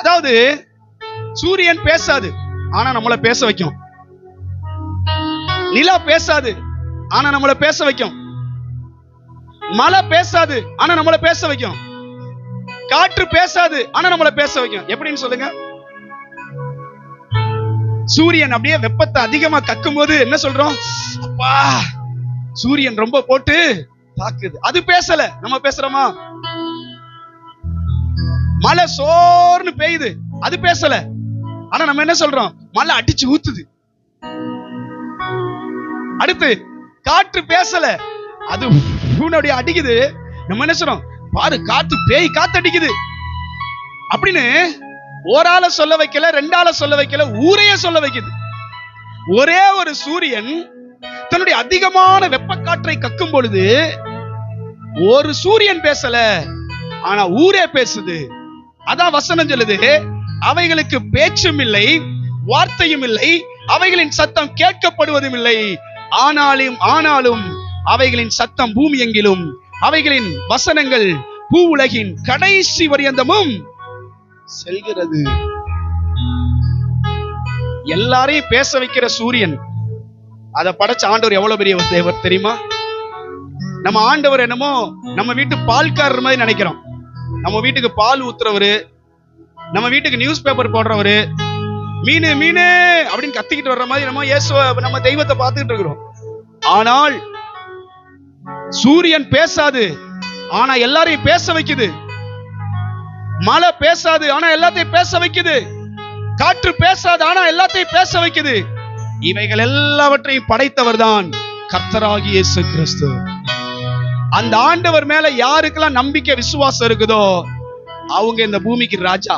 அதாவது சூரியன் பேசாது, ஆனா நம்மளை பேச வைக்கும். நிலா பேசாது, ஆனா நம்மளை பேச வைக்கும். மழை பேசாது, ஆனா நம்மளை பேச வைக்கும். காற்று பேசாது, ஆனா நம்மளை பேச வைக்கும். எப்படின்னு சொல்லுங்க? சூரியன் அப்படியே வெப்பத்தை அதிகமா கக்கும் போது என்ன சொல்றோம்? அப்பா, சூரியன் ரொம்ப போட்டு தாக்குது. அது பேசல, நம்ம பேசுறோமா? மழை சோர்னு பெய்யுது, அது பேசல, ஆனா நம்ம என்ன சொல்றோம்? மழை அடிச்சு ஊத்துது. அடுத்து காற்று பேசல, அது அப்படியே அடிக்குது, நம்ம என்ன சொல்றோம்? பாரு, காத்து பேய் காத்து அடிக்குது அப்படின்னு ஒரு ஆளை சொல்ல வைக்கல, ரெண்டாள சொல்ல வைக்கல, ஊரையே சொல்ல வைக்குது. ஒரே ஒரு சூரியன் தன்னுடைய அதிகமான வெப்ப காற்றை கக்கும் பொழுது ஒரு சூரியன் பேசல, ஆனா ஊரே பேசுது. அதான் வசனம் சொல்லுது, அவைகளுக்கு பேச்சும் இல்லை, வார்த்தையும் இல்லை, அவைகளின் சத்தம் கேட்கப்படுவதும் இல்லை. ஆனாலும் அவைகளின் சத்தம் பூமி எங்கிலும், அவைகளின் வசனங்கள் பூ உலகின் கடைசி பரியந்தமும் செல்கிறது. எல்லாரையும் பேச வைக்கிற சூரியன், அதை படைச்ச ஆண்டவர் எவ்வளவு பெரிய தேவர் தெரியுமா? நம்ம ஆண்டவர் என்னமோ நம்ம வீட்டு பால்காரர் மாதிரி நினைக்கிறோம். நம்ம வீட்டுக்கு பால் ஊத்துறவரு, நம்ம வீட்டுக்கு நியூஸ் பேப்பர் போடுறவரு, மீனு மீனு அப்படின்னு கத்திக்கிட்டு வர்ற மாதிரி நம்ம இயேசுவ, நம்ம தெய்வத்தை பார்த்துக்கிட்டு இருக்கிறோம். ஆனால் சூரியன் பேசாது, ஆனா எல்லாரையும் பேச வைக்குது. மழை பேசாது, ஆனா எல்லாத்தையும் பேச வைக்குது. காற்று பேசாது, ஆனா எல்லாத்தையும் பேச வைக்குது. இவைகள் எல்லாவற்றையும் படைத்தவர் தான் கர்த்தராகிய இயேசு கிறிஸ்து. அந்த ஆண்டவர் மேல யாருக்கெல்லாம் நம்பிக்கை விசுவாசம் இருக்குதோ அவங்க இந்த பூமிக்கு ராஜா.